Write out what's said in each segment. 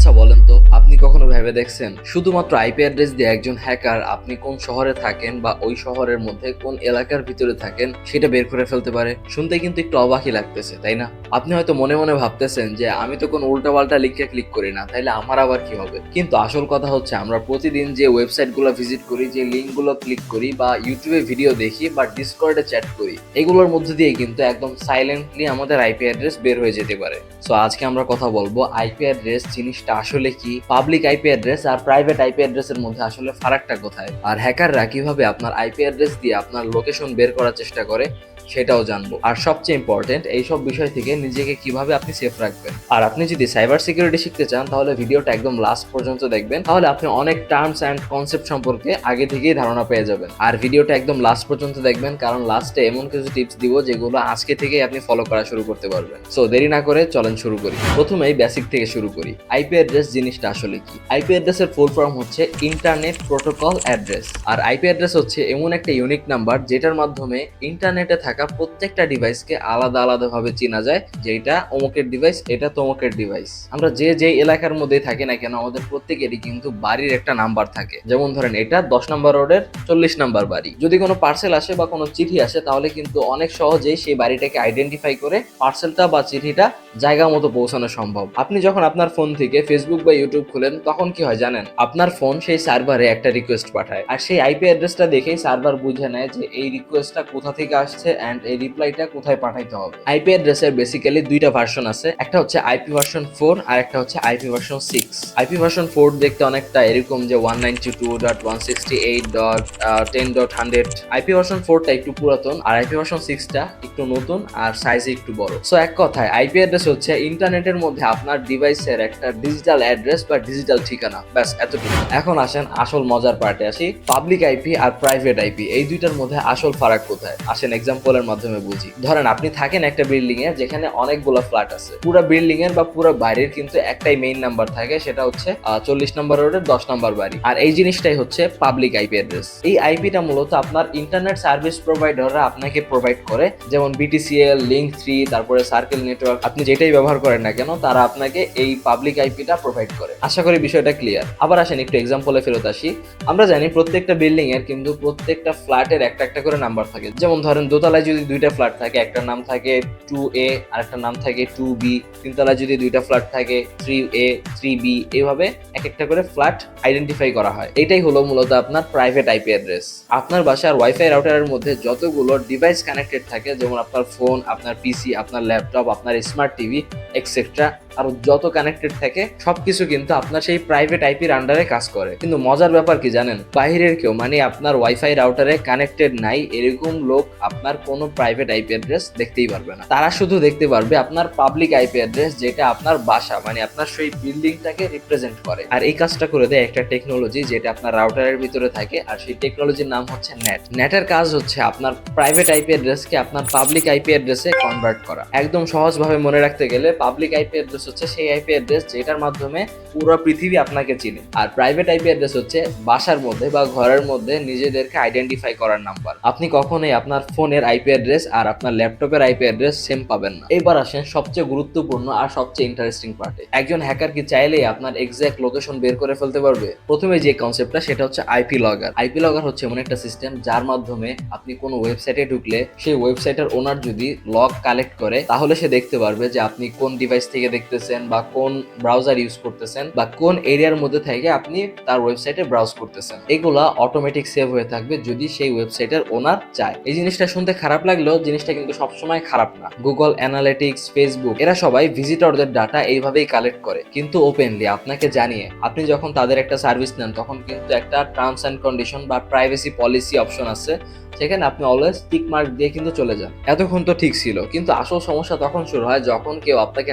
আচ্ছা বলেন তো, আপনি কখনো ভেবে দেখছেন শুধুমাত্র আইপি অ্যাড্রেস দিয়ে একজন হ্যাকার আপনি কোন শহরে থাকেন বা ওই শহরের মধ্যে কোন এলাকার ভিতরে থাকেন সেটা বের করে ফেলতে পারে? শুনতে কিন্তু একটু অবাকই লাগতেছে, তাই না? আপনি হয়তো মনে মনে ভাবতেছেন যে আমি তো কোনো উল্টাপাল্টা লিখে ক্লিক করি না, তাইলে আমার আবার কি হবে? কিন্তু আসল কথা হচ্ছে আমরা প্রতিদিন যে ওয়েবসাইটগুলো ভিজিট করি, যে লিঙ্কগুলো ক্লিক করি বা ইউটিউবে ভিডিও দেখি বা ডিসকর্ডে চ্যাট করি, এগুলোর মধ্যে দিয়ে কিন্তু একদম সাইলেন্টলি আমাদের আইপি অ্যাড্রেস বের হয়ে যেতে পারে। সো আজকে আমরা কথা বলবো আইপি অ্যাড্রেস জিনিসটা আসলে কি, পাবলিক আইপি অ্যাড্রেস আর প্রাইভেট আইপি অ্যাড্রেসের মধ্যে আসলে ফারাকটা কোথায়, আর হ্যাকাররা কিভাবে আপনার আইপি অ্যাড্রেস দিয়ে আপনার লোকেশন বের করার চেষ্টা করে সেটাও জানবো। আর সবচেয়ে ইম্পর্টেন্ট, এইসব বিষয় থেকে নিজেকে কিভাবে আপনি সেফ রাখবেন। আর আপনি যদি সাইবার সিকিউরিটি শিখতে চান তাহলে ভিডিওটা একদম লাস্ট পর্যন্ত দেখবেন, তাহলে আপনি অনেক টার্মস অ্যান্ড কনসেপ্ট সম্পর্কে আগে থেকেই ধারণা পেয়ে যাবেন। আর ভিডিওটা একদম লাস্ট পর্যন্ত দেখবেন, কারণ লাস্টে এমন কিছু টিপস দিব যেগুলো আজকে থেকেই আপনি ফলো করা শুরু করতে পারবেন। সো দেরি না করে চলেন শুরু করি। প্রথমেই বেসিক থেকে শুরু করি। আইপি অ্যাড্রেস জিনিসটা আসলে কি? আইপি অ্যাড্রেসের ফুল ফর্ম হচ্ছে ইন্টারনেট প্রোটোকল অ্যাড্রেস। আর আইপি অ্যাড্রেস হচ্ছে এমন একটা ইউনিক নাম্বার যেটার মাধ্যমে ইন্টারনেটে থাকা প্রত্যেকটা ডিভাইসকে আলাদা আলাদা ভাবে চেনা যায় যে এটা অমুকের ডিভাইস, এটা তমুকের ডিভাইস। আমরা যে এলাকার মধ্যে থাকি না কেন, আমাদের প্রত্যেকেরই কিন্তু বাড়ির একটা নাম্বার থাকে। যেমন ধরেন এটা 10 নম্বর রোডের 40 নম্বর বাড়ি। যদি কোনো পার্সেল আসে বা কোনো চিঠি আসে তাহলে কিন্তু অনেক সহজেই সেই বাড়িটাকে আইডেন্টিফাই করে পার্সেলটা বা চিঠিটা জায়গা মতো পৌঁছানো সম্ভব। আপনি যখন আপনার ফোন থেকে ফেসবুক বা ইউটিউব খুলেন তখন কি হয় জানেন? আপনার ফোন সেই সার্ভারে একটা রিকোয়েস্ট পাঠায়, আর সেই আইপি অ্যাড্রেসটা দেখেই সার্ভার বুঝে নেয় যে এই রিকোয়েস্টটা কোথা থেকে আসছে এন্ড এই রিপ্লাইটা কোথায় পাঠাইতে হবে। আইপি অ্যাড্রেসের বেসিক্যালি দুইটা ভার্সন আছে, একটা হচ্ছে আইপি ভার্সন 4 আর একটা হচ্ছে আইপি ভার্সন 6। আইপি ভার্সন 4 দেখতে অনেকটা এরকম যে 192.168.10.100। আইপি ভার্সন 4টা একটু পুরাতন আর আইপি ভার্সন 6টা একটু নতুন আর সাইজে একটু বড়। সো এক কথায় আইপি অ্যাড্রেস হচ্ছে ইন্টারনেটের মধ্যে আপনার ডিভাইসের একটা ডিজিটাল অ্যাড্রেস বা ডিজিটাল ঠিকানা, ব্যাস এতটুকু। এখন আসেন আসল মজার পার্টে আসি। পাবলিক আইপি আর প্রাইভেট আইপি এই দুইটার মধ্যে আসল ফারাক কোথায় আসেন এক্সাম্পলের মাধ্যমে বুঝি। ধরেন আপনি থাকেন একটা বিল্ডিং এ যেখানে অনেকগুলো ফ্ল্যাট আছে, পুরো বিল্ডিং এর বা পুরো বাড়ির কিন্তু একটাই মেইন নাম্বার থাকে, সেটা হচ্ছে 40 নম্বর রোডের 10 নম্বর বাড়ি। আর এই জিনিসটাই হচ্ছে পাবলিক আইপি অ্যাড্রেস। এই আইপিটা মূলত আপনার ইন্টারনেট সার্ভিস প্রোভাইডাররা আপনাকে প্রোভাইড করে, যেমন বিটিসিএল, লিঙ্ক 3, তারপরে সার্কেল নেটওয়ার্ক, আপনি যেটাই ব্যবহার করেন না কেন তারা আপনাকে এই পাবলিক আইপিটা প্রোভাইড করে। আশা করি বিষয়টা ক্লিয়ার। আবার আসেন একটু এক্সাম্পলে ফেরত আসি। আমরা জানি প্রত্যেকটা বিল্ডিং এর কিন্তু প্রত্যেকটা ফ্ল্যাটের একটা একটা করে নাম্বার থাকে। যেমন ধরেন দোতলায় যদি দুইটা ফ্ল্যাট থাকে, একটা নাম থাকে 2A আর একটা নাম থাকে 2B। তিনতলায় যদি দুইটা ফ্ল্যাট থাকে 3A 3B, এইভাবে এক একটা করে ফ্ল্যাট আইডেন্টিফাই করা হয়। এটাই হলো মূলত আপনার প্রাইভেট আইপি অ্যাড্রেস। আপনার বাসার ওয়াইফাই রাউটারের মধ্যে যতগুলো ডিভাইস কানেক্টেড থাকে, যেমন আপনার ফোন, আপনার পিসি, আপনার ল্যাপটপ, আপনার স্মার্ট টিভি এক্সেট্রা, আর যত কানেক্টেড থাকে সবকিছু কিন্তু আপনার সেই প্রাইভেট আইপির আন্ডারে কাজ করে। কিন্তু মজার ব্যাপার কি জানেন? বাইরের কেউ, মানে আপনার ওয়াইফাই রাউটারে কানেক্টেড নাই এরকম লোক আপনার কোনো প্রাইভেট আইপি অ্যাড্রেস দেখতেই পারবে না। তারা শুধু দেখতে পারবে আপনার পাবলিক আইপি অ্যাড্রেস, যেটা আপনার বাসা মানে আপনার সেই বিল্ডিংটাকে রিপ্রেজেন্ট করে। আর এই কাজটা করে দেয় একটা টেকনোলজি যেটা আপনার রাউটারের ভিতরে থাকে, আর সেই টেকনোলজির নাম হচ্ছে নেট। নেটের কাজ হচ্ছে আপনার প্রাইভেট আইপি অ্যাড্রেসকে আপনার পাবলিক আইপি অ্যাড্রেসে কনভার্ট করা। একদম সহজভাবে মনে রাখতে গেলে পাবলিক আইপি অ্যাড্রেস হচ্ছে সেই আইপি অ্যাড্রেস যেটার মাধ্যমে পুরো পৃথিবী আপনাকে চিনে, আর প্রাইভেট আইপি অ্যাড্রেস হচ্ছে বাসার মধ্যে বা ঘরের মধ্যে নিজেদেরকে আইডেন্টিফাই করার নাম্বার। আপনি কখনোই আপনার ফোনের আইপি অ্যাড্রেস আর আপনার ল্যাপটপের আইপি অ্যাড্রেস সেম পাবেন না। এবার আসেন সবচেয়ে গুরুত্বপূর্ণ আর সবচেয়ে ইন্টারেস্টিং পার্টে। একজন হ্যাকার কি চাইলেই আপনার এক্সাক্ট লোকেশন বের করে ফেলতে পারবে? প্রথমে যে কনসেপ্টটা সেটা হচ্ছে আইপি লগার। আইপি লগার হচ্ছে এমন একটা সিস্টেম যার মাধ্যমে আপনি কোনো ওয়েবসাইটে ঢুকলে সেই ওয়েবসাইটের ওনার যদি লগ কালেক্ট করে তাহলে সে দেখতে পারবে যে আপনি কোন ডিভাইস থেকে দেখতেছেন বা কোন ব্রাউজার ইউজ করতেছেন বা কোন এরিয়ার মধ্যে থেকে আপনি তার ওয়েবসাইটে ব্রাউজ করতেছেন। এগুলা অটোমেটিক সেভ হয়ে থাকবে যদি সেই ওয়েবসাইটের ওনার চায়। এই জিনিসটা শুনতে খারাপ লাগলেও জিনিসটা কিন্তু সবসময় খারাপ না। গুগল অ্যানালিটিক্স, ফেসবুক, এরা সবাই ভিজিটরদের ডাটা এইভাবেই কালেক্ট করে, কিন্তু ওপেনলি আপনাকে জানিয়ে। আপনি যখন তাদের একটা সার্ভিস নেন তখন কিন্তু একটা টার্মস অ্যান্ড কন্ডিশন বা প্রাইভেসি পলিসি অপশন আছে, সেখানে আপনি অলওয়েজ টিক মার্ক দিয়ে কিন্তু চলে যান। এতক্ষণ তো ঠিক ছিল, কিন্তু আসল সমস্যা তখন শুরু হয় যখন কেউ আপনাকে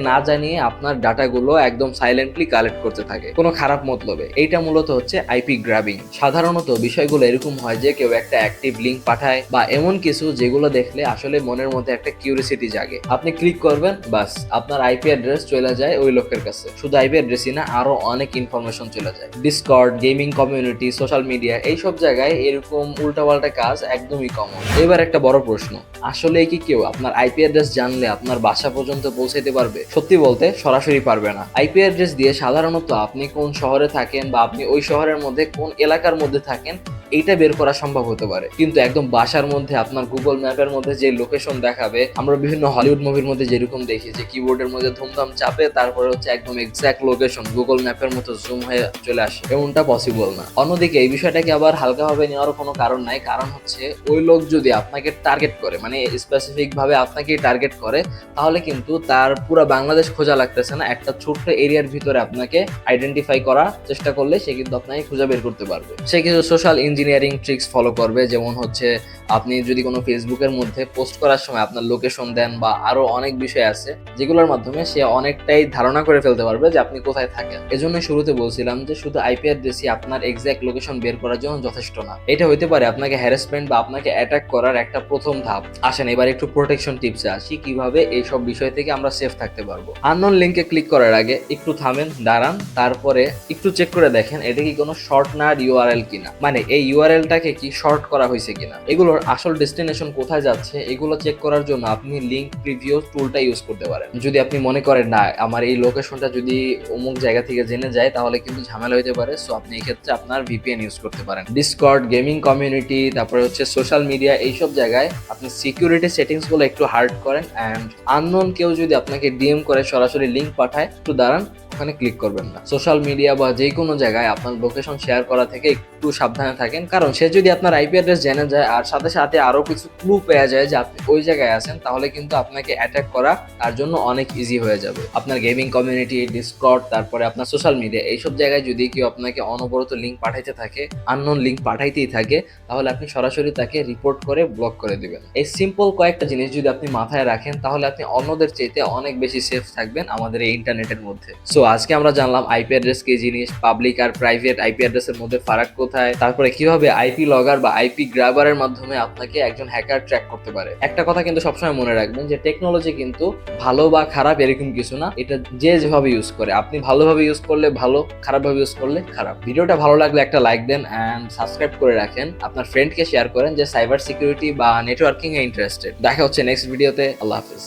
না জানিয়ে আপনার ডাটাগুলো একদম সাইলেন্টলি কালেক্ট করতে থাকে কোনো খারাপ মতলবে। এইটা মূলত হচ্ছে আইপি গ্র্যাবিং। সাধারণত বিষয়গুলো এরকম হয় যে কেউ একটা অ্যাক্টিভ লিঙ্ক পাঠায় বা এমন কিছু যেগুলো দেখলে আসলে মনের মধ্যে একটা কিউরিসিটি জাগে। আপনি ক্লিক করবেন, বাস আপনার আইপি অ্যাড্রেস চলে যায় ওই লোকের কাছে। শুধু আইপি অ্যাড্রেসই না, আরো অনেক ইনফরমেশন চলে যায়। Discord, gaming community, social media, এইসব জায়গায় এরকম উল্টাপাল্টা কাজ একদমই কমন। এবার একটা বড় প্রশ্ন, আসলে কি কেউ আপনার আইপি অ্যাড্রেস জানলে আপনার বাসা পর্যন্ত পৌঁছাতে পারবে? সত্যি বলতে সরাসরি পারবে না। আইপি অ্যাড্রেস দিয়ে সাধারণত আপনি কোন শহরে থাকেন বা আপনি ওই শহরের মধ্যে কোন এলাকার মধ্যে থাকেন এইটা বের করা সম্ভব হতে পারে, কিন্তু একদম বাসার মধ্যে আপনার গুগল ম্যাপের মধ্যে যে লোকেশন দেখাবে, আমরা বিভিন্ন হলিউড মুভির মধ্যে যেরকম দেখি যে কিবোর্ডের মধ্যে ধুমধাম চাপে তারপরে হচ্ছে একদম এক্সাক্ট লোকেশন গুগল ম্যাপের মতো জুম হয়ে চলে আসে, এমনটা পসিবল না। অন্যদিকে এই বিষয়টাকে আবার হালকাভাবে নেওয়ার কোনো কারণ নাই, কারণ হচ্ছে ওই লোক যদি আপনাকে টার্গেট করে, মানে স্পেসিফিক ভাবে আপনাকে টার্গেট করে, তাহলে কিন্তু তার পুরো বাংলাদেশ খোঁজা লাগতেছে না, একটা ছোট্ট এরিয়ার ভিতরে আপনাকে আইডেন্টিফাই করার চেষ্টা করলে সে কিন্তু আপনাকে খুঁজে বের করতে পারবে। সে কিছু সোশ্যাল ইঞ্জিনিয়ারিং ট্রিক্স ফলো করবে, যেমন হচ্ছে আপনি যদি কোনো ফেসবুকের মধ্যে পোস্ট করার সময় আপনার লোকেশন দেন বা আরো অনেক বিষয় আছে যেগুলোর মাধ্যমে সে অনেকটাই ধারণা করে ফেলতে পারবে যে আপনি কোথায় থাকেন। এজন্য শুরুতে বলছিলাম যে শুধু আইপি অ্যাড্রেসই আপনার এক্সাক্ট লোকেশন বের করার জন্য যথেষ্ট না, এটা হতে পারে আপনাকে হ্যারাসমেন্ট বা আপনাকে অ্যাটাক করার একটা প্রথম ধাপ। আসেন এবার একটু প্রোটেকশন টিপসে আসি, কিভাবে এইসব বিষয় থেকে আমরা সেফ থাকতে পারবো। আননোন লিঙ্কে ক্লিক করার আগে একটু থামেন, দাঁড়ান, তারপরে একটু চেক করে দেখেন এটা কি কোনো শর্টনার ইউআরএল কিনা, মানে এই ইউআরএলটাকে কি শর্ট করা হয়েছে কিনা, এগুলোর আসল ডেস্টিনেশন কোথায় যাচ্ছে এগুলো চেক করার জন্য আপনি লিঙ্ক প্রিভিউ টুলটা ইউজ করতে পারেন। যদি আপনি মনে করেন না আমার এই লোকেশনটা যদি অমুক জায়গা থেকে জেনে যায় তাহলে কিন্তু ঝামেলা হতে পারে, সো আপনি এই ক্ষেত্রে আপনার ভিপিএন ইউজ করতে পারেন। ডিসকর্ড, গেমিং কমিউনিটি, তারপরে হচ্ছে সোশ্যাল মিডিয়া, এইসব জায়গায় আপনি সিকিউরিটি সেটিংস গুলো একটু হার্ড করেন। অ্যান্ড আননোন কেউ যদি আপনাকে ডিএম করে সরাসরি লিঙ্ক পাঠায়, একটু দাঁড়ান, ওখানে ক্লিক করবেন না। সোশ্যাল মিডিয়া বা যে কোনো জায়গায় আপনার লোকেশন শেয়ার করা থেকে একটু সাবধানে থাকেন, কারণ সে যদি আপনার আইপি অ্যাড্রেস জেনে যায় আর সাথে সাথে আরো কিছু ক্লু পেয়ে যায় যে আপনি ওই জায়গায় আছেন, তাহলে কিন্তু আপনাকে অ্যাটাক করা তার জন্য অনেক ইজি হয়ে যাবে। আপনার গেমিং কমিউনিটি, ডিসকর্ড, তারপরে আপনার সোশ্যাল মিডিয়া, এইসব জায়গায় যদি কেউ আপনাকে অনবরত লিঙ্ক পাঠাইতে থাকে, আননোন লিঙ্ক পাঠাইতেই থাকে, তাহলে আপনি সরাসরি তাকে রিপোর্ট করে ব্লক করে দিবেন। এই সিম্পল কয়েকটা জিনিস যদি আপনি মাথায় রাখেন তাহলে আপনি অন্যদের চাইতে অনেক বেশি সেফ থাকবেন আমাদের এই ইন্টারনেটের মধ্যে। সো আজকে আমরা জানলাম আইপি অ্যাড্রেস কি জিনিস, পাবলিক আর প্রাইভেট আইপি অ্যাড্রেসের মধ্যে ফারাক কোথায়, তারপরে কিভাবে আইপি লগার বা আইপি গ্রাবারের মাধ্যমে আপনাকে একজন হ্যাকার ট্র্যাক করতে পারে। একটা কথা কিন্তু সবসময় মনে রাখবেন যে টেকনোলজি কিন্তু ভালো বা খারাপ এরকম কিছু না, এটা যে যেভাবে ইউজ করে, আপনি ভালোভাবে ইউজ করলে ভালো, খারাপভাবে ইউজ করলে খারাপ। ভিডিওটা ভালো লাগলে একটা লাইক দেন অ্যান্ড সাবস্ক্রাইব করে রাখেন, আপনার ফ্রেন্ডকে শেয়ার করেন যে সাইবার সিকিউরিটি বা নেটওয়ার্কিং এ ইন্টারেস্টেড। দেখা হচ্ছে নেক্সট ভিডিওতে। আল্লাহ হাফিজ।